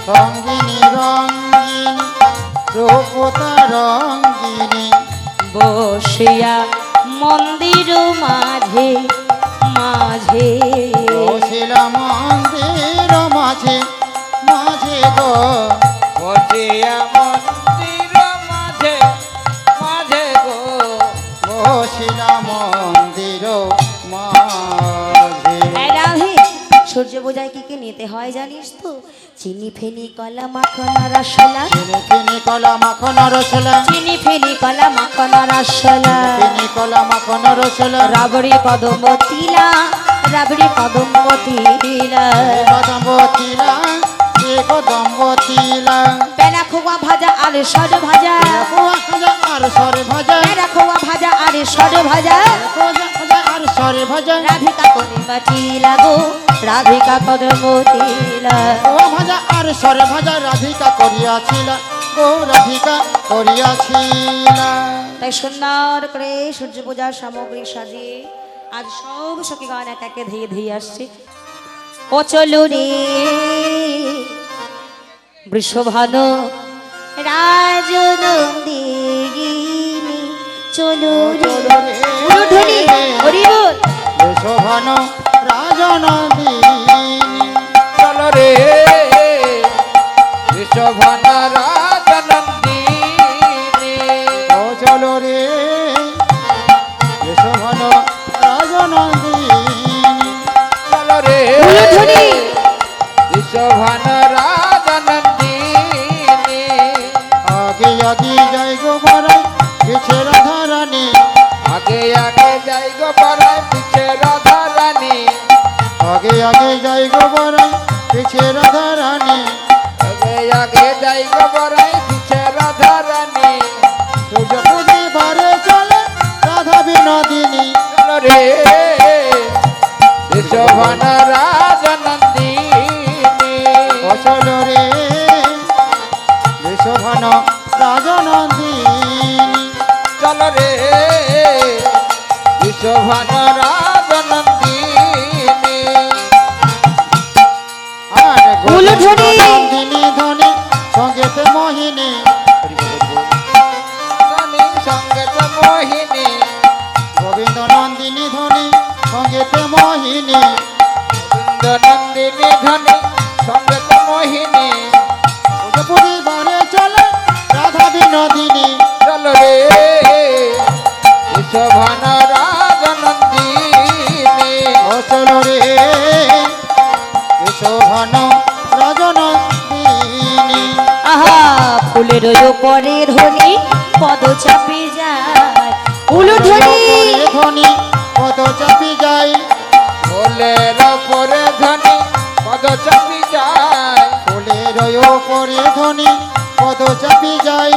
সঙ্গিনী রঙ্গিনী রূপতা রঙ্গিনী, বসিয়া মন্দির মাঝে মাঝে, বসিলা মন্দির মাঝে থেকে নিতে হয় জানিস তো? চিনি ফেনি কলা মাখন রসলা, চিনি চিনি কলা মাখন রসলা, চিনি ফেনি কলা মাখন রসলা, চিনি কলা মাখন রসলা, রাবড়ি কদম্ব তিলা, রাবড়ি কদম্ব তিলা, কদম্ব তিলা, কদম্ব তিলা, পেনা খোয়া ভাজা আর সর ভাজা, খোয়া ভাজা আর সরে ভাজা, পেনা খোয়া ভাজা আর সর ভাজা, খোয়া ভাজা আর সরে ভাজা, রাধিকা কদম্ব তিলা গো, রাধিকা কদম্ব তিলা। খোয়া ভাজা আর সরে ভাজা রাধিকা করিয়াছিলা গো, রাধিকা করিয়াছিলা। তাই সুন্দর করে সূর্য পূজার সামগ্রী সাজিয়ে আজ সব সখীগণ এক একে ধেয়ে ধেয়ে আসছে। ও চলো রে বৃষভানু রাজনন্দিনী, চলো রে উলুধ্বনি, হরি বল। শোভন রাজনন্দিনী, চলো রে ঋষভন রাজনন্দিনী, ও চলো রে শোভন রাজনন্দিনী, চলো রে উলুধ্বনি, ঋষভন রাজনন্দিনী, আগে আগে যাই গো বড়াই পিছে রাধারানী, আগে আগে যাই গো পাড়ায় পিছে রাধা রানী, আগে আগে যাই গো বড়াই পিছে রাধারানী, আগে আগে যাই গো পাড়ায় পিছে রাধা রানী, সূর্য পূজিবারে চলে রাধা বিনোদিনী, চলো রে ঋষভন রাজনন্দিনী, ও চলো রে শোভন রাজনন্দিনী, চলো রে ঋষভন রাজনন্দিনী, আর উলুধ্বনি। নন্দিনী ধ্বনি সঙ্গেতে মোহিনী, ধনী সঙ্গে তো মোহিনী, গোবিন্দ নন্দিনী ধ্বনি সঙ্গেতে মোহিনী, গোবিন্দ নন্দিনী ধনী সঙ্গে তো মোহিনী, সূর্য পূজিবারে চলে রাধা বিনোদিনী, চলো রে ঋষভন রাজনন্দিনী, ও চলো রে শোভন রাজনন্দিনী, আহা ফুলের উপরে ধ্বনি পদ চাপে যায়, উলুধ্বনি, ধ্বনি কত চাপি যায়, ফুলের ওপরে ধনী পদ চাপি যায়, ফুলের ওপরে ধ্বনি কত চাপি যায়,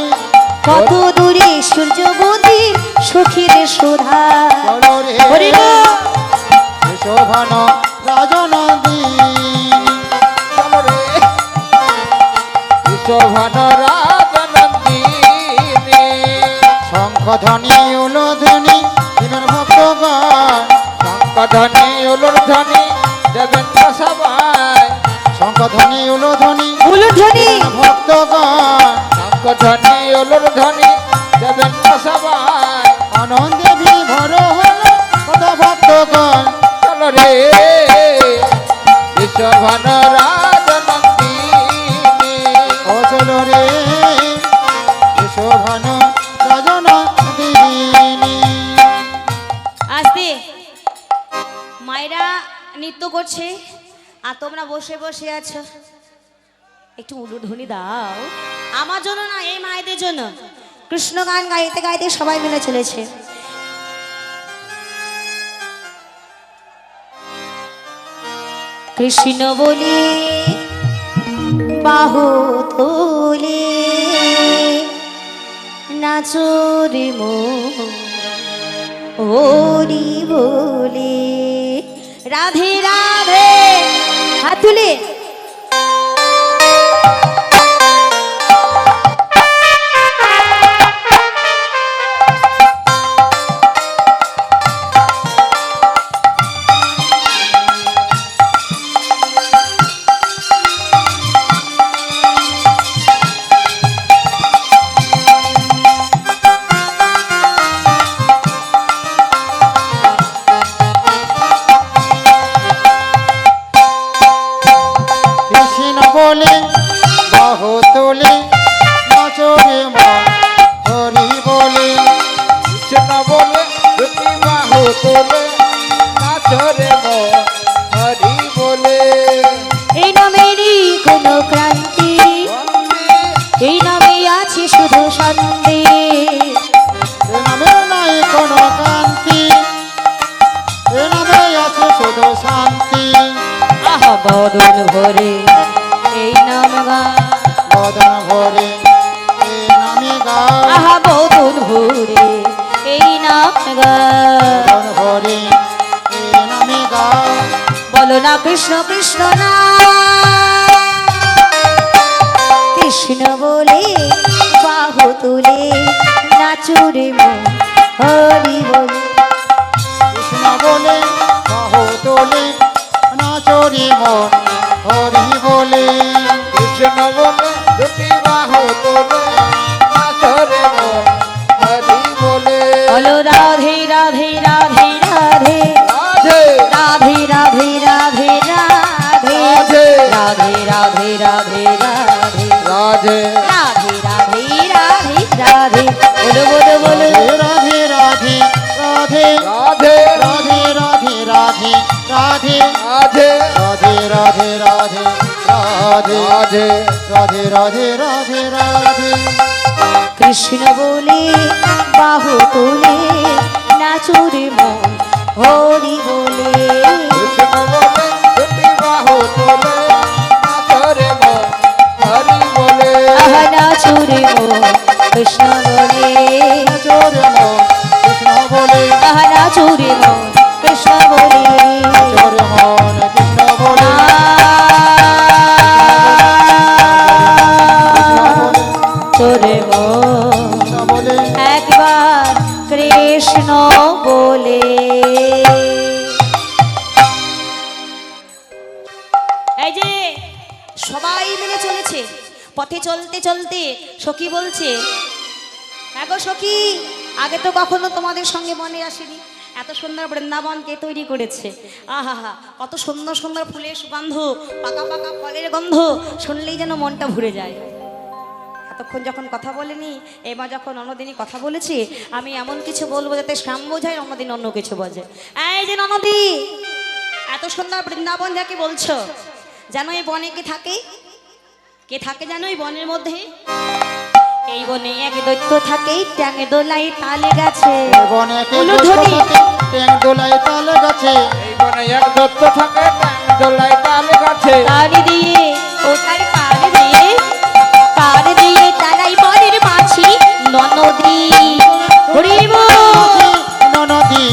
কত দূরে সূর্য মন্দির সখীর সুধা, চলো রে হরি বল। শোভন রাজনন্দিনী, চলো রে ঋষভন রাজনন্দিনী, শঙ্খ ধ্বনি উলধ্বনি দিনের ভক্তগণ, শঙ্খ ধ্বনি উলুর ধ্বনি দেবেন সবাই, শঙ্খ ধ্বনি উলধ্বনি উলুধ্বনি, ভক্তগণ, শঙ্খ ধ্বনি উলুর ধ্বনি দেবেন সবাই, আনন্দে বিভোর হলো কত ভক্তগণ, চলো রে ঋষভন রাজনন্দিনী, ও চলো রে শোভন রাজনন্দিনী। আস্তে মায়েরা নৃত্য করছে আর তোমরা বসে বসে আছো, একটু উলুধ্বনি দাও আমার জন্য না, এই মায়েদের জন্য। কৃষ্ণ গান গাইতে গাইতে সবাই মিলে চলেছে। কৃষ্ণ বলি বাহু তোলে নাচরে মো হরি বলে, রাধে রাধে, হাত তুলে। কৃষ্ণ বলে বাহু তোলে নাচরে মন হরি বলে, কৃষ্ণ বলে দুটি বাহু তোলে নাচরে মন হরি বলে, গান বদন ভরে এই নামে গান আহা বদন ভরে এই নাম গান বদন ভরে এই নামে গান বলো না কৃষ্ণ কৃষ্ণ না কৃষ্ণ বলে বাহু তুলে নাচুরে মন হরি বলে কৃষ্ণ বলে বাহু তোলে নাচরে মন হরি বলে কৃষ্ণ বলে দুটি বাহু তোলে নাচরে মন হরি বলে বলো রাধে রাধে রাধে রাধে রাধে রাধে রাধে রাধে রাধে রাধে রাধে রাধে রাধে রাধে রাধে রাধে রাধে রাধে বলো বলো বলো রাধে রাধে রাধে রাধে রাধে রাধে রাধে রাধে রাধে রাধে রাধে রাধে রাধে রাধে রাধে রাধে রাধে রাধে কৃষ্ণ বলে বাহু তুলে নাচুরে মন হরি বলে কৃষ্ণ বলে দুটি বাহু তোলে নাচরে মন হরি বলে আহা নাচুরে মন কৃষ্ণ বলে চোরে মন কৃষ্ণ বলে আহা নাচুরে মন কৃষ্ণ বলে চোরে মন কৃষ্ণ বলে চোরে মন কৃষ্ণ বলে একবার কৃষ্ণ বলে এই যে সবাই মিলে চলেছে পথে চলতে চলতে সখী বলছে এগো সখী আগে তো কখনো তোমাদের সঙ্গে মনে আসেনি এত সুন্দর বৃন্দাবন কে তৈরি করেছে আহা হা কত সুন্দর সুন্দর ফুলের সুগন্ধ পাকা পাকা ফলের গন্ধ শুনলেই যেন মনটা ভরে যায় এতক্ষণ যখন কথা বলেনি এবার যখন অন্যদিনই কথা বলেছি আমি এমন কিছু বলবো যাতে শ্যাম বোঝায় অন্যদিন অন্য কিছু বোঝে এই যে ননদি এত সুন্দর বৃন্দাবন যাকে বলছো জানো এই বনে কে থাকে জানো এই বনের মধ্যে এই বনে এক দৈত্য থাকে ট্যাঙে দোলাই তালে গাছে বনে কে উলুধ্বনি। ট্যাং দোলায় তাল গাছে এই বনে এক দত্ত থাকে দোলাই তাল গাছে পাড়ি দিয়ে ও তার পাড়ি দিয়ে তারাই বনের মাছি ননদী হরিব ননদী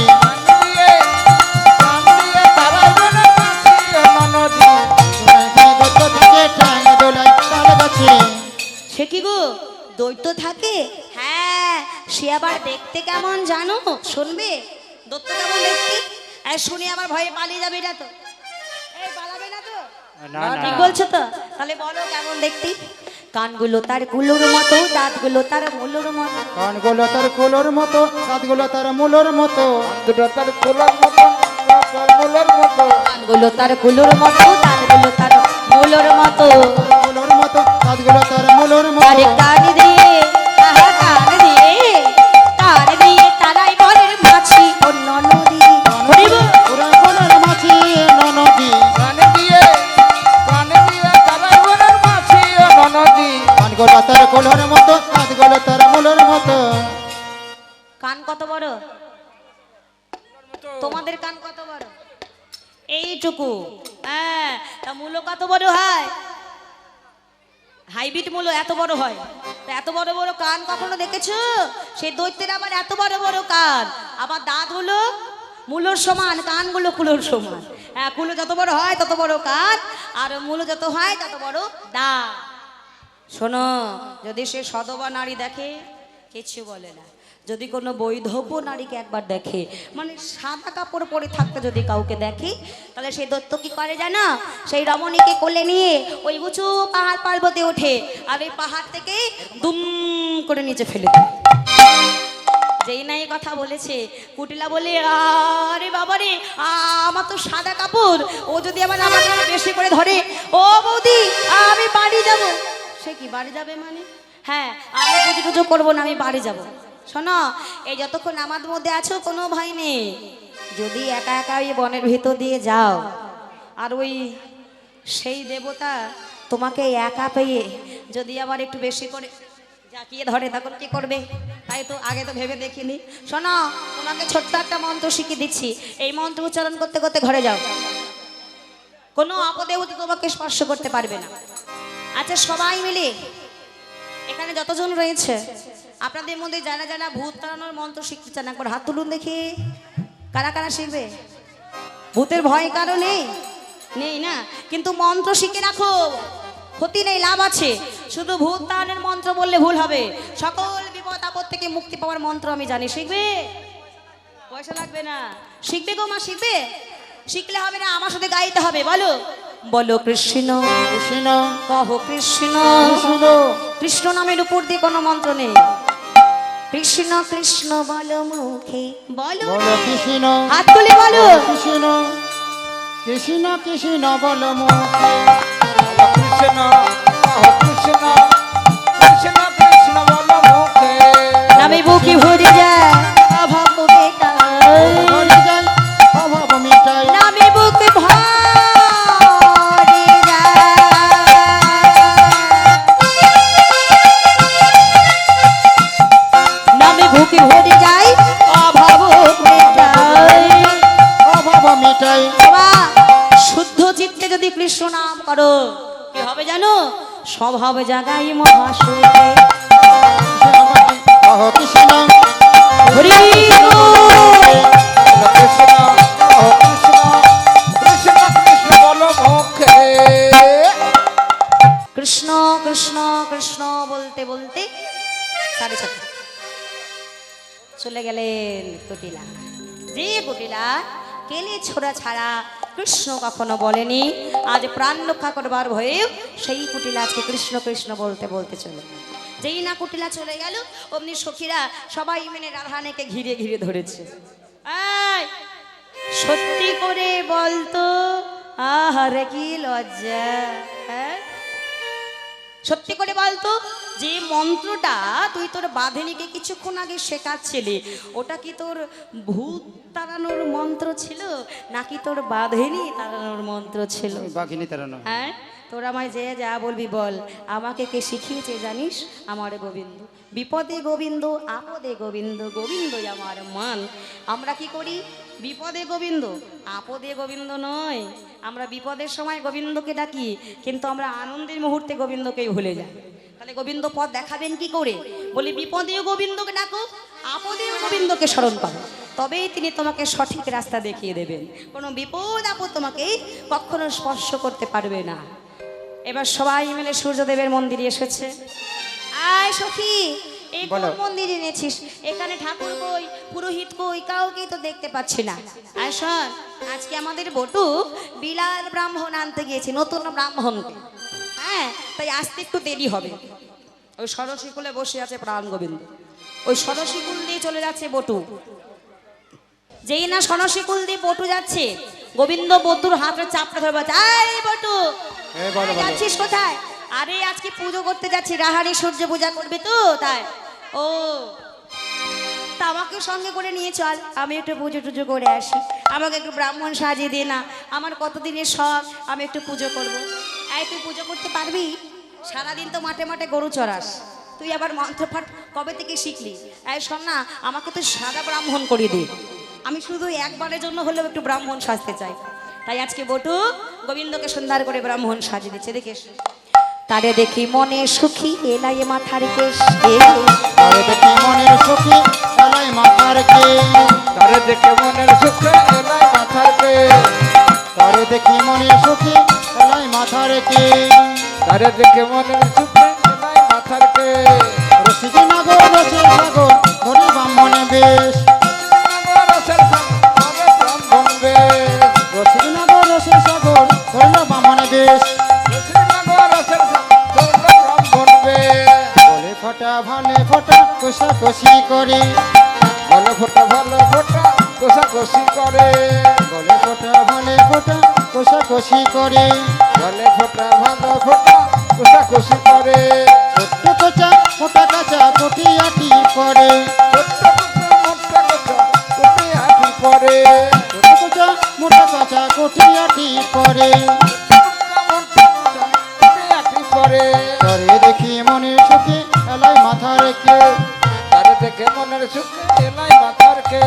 তারা বনে মাছি ননদী দত্ত থেকে ট্যাং দোলায় তাল গাছে সে কি গো দৈত্য থাকে হ্যাঁ সে আবার দেখতে কেমন জানো শুনবে দৈত্য কেমন দেখতে আর শুনে আবার ভয়ে পালিয়ে যাবে না তো এই পালাবে না তো না ঠিক বলছো তো তাহলে বলো কেমন দেখতে কানগুলো তার কুলোর মতো দাঁতগুলো তার মুলোর মতো কানগুলো তার কুলোর মতো দাঁতগুলো তার মুলোর মতো দুটো তার কুলোর মতো মূলের মতো কানগুলো তার কুলোর মতো দাঁতগুলো তার মুলোর মতো মুলোর মতো দাঁতগুলো তার মুলোর আরে মতো কান দিয়ে আহা কান দিয়ে তারাই বনের মাছি অন্য নদী হরিব ওরা বনের মাছি ননদী কানে দিয়ে তারা বনের মাছি ননদী কানগুলো তার কুলোর মতো দাঁতগুলো তার মুলোর মতো কান কত বড় তোমাদের কান কত বড় এইটুকু হ্যাঁ তা মূল্য কত বড় হয় হাইব্রিড মূল্য এত বড় হয় তা এত বড় বড় কান কখনো দেখেছো সেই দৈত্যের আবার এত বড় বড় কান আবার দাঁত হলো মূলোর সমান কানগুলো কুলোর সমান হ্যাঁ কুলো যত বড় হয় তত বড় কান আর মূলো যত হয় তত বড় দাঁত শোনো যদি সে সধবা নারী দেখে কিছু বলে না যদি কোনো বৈধব্য নারীকে একবার দেখে মানে সাদা কাপড় পরে থাকতে যদি কাউকে দেখে তাহলে সেই দত্ত কি করে জানো সেই রমণীকে কোলে নিয়ে ওই উঁচু পাহাড় পর্বতে ওঠে আর ওই পাহাড় থেকে দুম করে নিচে ফেলে দেয় যেই নাই কথা বলেছে কুটিলা বলে আরে বাবারে আমার তো সাদা কাপড় ও যদি আবার আমাকে বেশি করে ধরে ও বৌদি আমি বাড়ি যাব সে কি বাড়ি যাবে মানে হ্যাঁ আমি পুজো টুজো করবো না আমি বাড়ি যাব শোনো এই যতক্ষণ আমার মধ্যে আছো কোনো ভয় নেই যদি একা একা ওই বনের ভিতর দিয়ে যাও আর ওই সেই দেবতা তোমাকে একা পেয়ে যদি আবার একটু বেশি করে জাকিয়ে ধরে তখন কি করবে তাই তো আগে তো ভেবে দেখিনি শোনো তোমাকে ছোট্ট একটা মন্ত্র শিখিয়ে দিচ্ছি এই মন্ত্র উচ্চারণ করতে করতে ঘরে যাও কোনো অপদেবতা তোমাকে স্পর্শ করতে পারবে না আচ্ছা সবাই মিলে এখানে যতজন রয়েছে আপনাদের মধ্যে যারা যারা ভূত তাড়ানোর মন্ত্র শিখতে চান একবার হাত তুলুন দেখি। কারা কারা শিখবে? ভূতের ভয় কারো নেই? নেই না, কিন্তু মন্ত্র শিখে রাখো, ক্ষতি নেই, লাভ আছে। শুধু ভূত তাড়ানোর মন্ত্র বললে ভুল হবে। সকল বিপদ আপদ থেকে মুক্তি পাওয়ার মন্ত্র আমি জানি। শিখবে? পয়সা লাগবে না। শিখবে গো মা, শিখবে? শিখলে হবে না, আমার সাথে গাইতে হবে। বলো বলো কৃষ্ণ কৃষ্ণ কহ কৃষ্ণ। কৃষ্ণ কৃষ্ণ নামের উপর দিয়ে কোনো মন্ত্র নেই। কৃষ্ণ কৃষ্ণ বলো মুখে, বলো বলো কৃষ্ণ হাত তুলে বলো। কৃষ্ণ কৃষ্ণ কৃষ্ণ বলো মুখে। কৃষ্ণ কৃষ্ণ কৃষ্ণ কৃষ্ণ বলো মুখে। নামে বুকে ভরে যায় অভাব মেটায়, ভরে যায় অভাব মিটাই। নামে বুকে ভরে যায়। নামে বুকে ভরে যায় অভাব মেটায়। অভাব মিটাই। বাবা শুদ্ধ চিত্তে যদি কৃষ্ণ নাম করো কি হবে জানো? স্বভাব জাগাই মহাসুখে। কহ কৃষ্ণ হরি কৃষ্ণ কৃষ্ণ কৃষ্ণ কৃষ্ণ বলো মুখে। কৃষ্ণ কৃষ্ণ কৃষ্ণ বলতে বলতে 7:30 চলে গেলেন কুটিলা। যে কুটিলা কেলে ছোড়া ছাড়া কৃষ্ণ কখনো বলেনি, আজ প্রাণ রক্ষা করবার ভয়ে সেই কুটিলা আজকে কৃষ্ণ কৃষ্ণ বলতে বলতে চলে গেল। যেই না কুটিলা চলে গেল অমনি সখীরা সবাই মিলে রাধারানীকে ঘিরে ঘিরে ধরেছে। এই, সত্যি করে বলতো, আহারে কি লজ্জা। হ্যাঁ, সত্যি করে বলতো, যে মন্ত্রটা তুই তোর বাঁধেনিকে কিছুক্ষণ আগে শেখাচ্ছিলি ওটা কি তোর ভূত তাড়ানোর মন্ত্র ছিল নাকি তোর বাঁধেনি তাড়ানোর মন্ত্র ছিল? বাঘিনী তারানো। হ্যাঁ, তোরা আমায় যে যা বলবি বল, আমাকে কে শিখিয়েছে জানিস? আমার গোবিন্দ। বিপদে গোবিন্দ, আপদে গোবিন্দ, গোবিন্দই আমার মান। আমরা কি করি? বিপদে গোবিন্দ, আপদে গোবিন্দ নয়। আমরা বিপদের সময় গোবিন্দকে ডাকি, কিন্তু আমরা আনন্দের মুহূর্তে গোবিন্দকেই ভুলে যাই। তাহলে গোবিন্দ পথ দেখাবেন কি করে? বলি বিপদেও গোবিন্দকে ডাকো, আপদেও গোবিন্দকে স্মরণ করো, তবেই তিনি তোমাকে সঠিক রাস্তা দেখিয়ে দেবেন। কোনো বিপদ আপদ তোমাকে কখনো স্পর্শ করতে পারবে না। এবার সবাই মিলে সূর্যদেবের মন্দিরে এসেছে। আয় সখী, এই কোন বলো। মন্দিরে এনেছিস? এখানে ঠাকুর কই, পুরোহিত কই, কাউকেই তো দেখতে পাচ্ছি না। আয় শোন, আজকে আমাদের বটু বিলাল ব্রাহ্মণ আনতে গিয়েছে, নতুন ব্রাহ্মণকে। হ্যাঁ, তাই আসতে একটু দেরি হবে। ওই ষড়শিকুলে বসে আছে প্রাণ গোবিন্দ, ওই ষড়শিকুল দিয়ে চলে যাচ্ছে বটু। যেই না ষড়শিকুল দিয়ে বটু যাচ্ছে, গোবিন্দ বটুর হাতে চাপড়ে ধরে বলছে, আয় বটু বলো, বলো। যাচ্ছিস কোথায়? আরে আজকে পুজো করতে যাচ্ছি, রাহারি সূর্য পূজা করবি তো তাই। ও, তা আমাকে সঙ্গে করে নিয়ে চল, আমি একটু পুজো টুজো করে আসি। আমাকে একটু ব্রাহ্মণ সাজিয়ে দে না, আমার কতদিনের শখ, আমি একটু পুজো করব। এই তুই পুজো করতে পারবি? সারাদিন তো মাঠে মাঠে গরু চড়াস, তুই আবার মন্ত্রপাঠ কবে থেকে শিখলি? এই শোন না, আমাকে তুই সাদা ব্রাহ্মণ করে দে, আমি শুধু একবারের জন্য হলেও একটু ব্রাহ্মণ সাজতে চাই। তাই আজকে বটু গোবিন্দকে সুন্দর করে ব্রাহ্মণ সাজিয়ে দিচ্ছে। দেখিস, তারে দেখি মনে সুখী এলাই মাথার কেশ, তারে দেখি মনের সুখী এলাই মাথার কেশ। তারে দেখে মনের সুখে এলাই মাথার কে। তারে দেখি মনের সুখী এলাই মাথার কেশ। তারে দেখে মনের সুখে এলাই মাথার কে। রসিকে নাগর রসের সাগর ধরে ব্রাহ্মণে বেশ। রসের সাগরে ব্রাহ্মণ বেশ। রসিকে নাগর রসের সাগর ধরল ব্রাহ্মণে বেশ। রসের সাগরে ব্রাহ্মণ বেশ। বলে ফোটা ভালে ফোটা কষাকষি করে। ভালো ফোটা ভালো ফোটা কষাকষি করে। বলে ফোটা ভালে ফোটা কষাকষি করে। ভালো ফোটা ভালো ফোটা কষাকষি করে। ছোট্ট কোচা মোটা কাঁচা কটিয়াটি করে। ছোট্ট মোটা কথা কোটি হাতি করে। ছোট কোচা মোটা কাঁচা কটিয়াটি করে। করে তারে দেখি মনের সুখে এলাই মাথা রেখে। তারে দেখে মনের সুখে এলাই মাথার কে।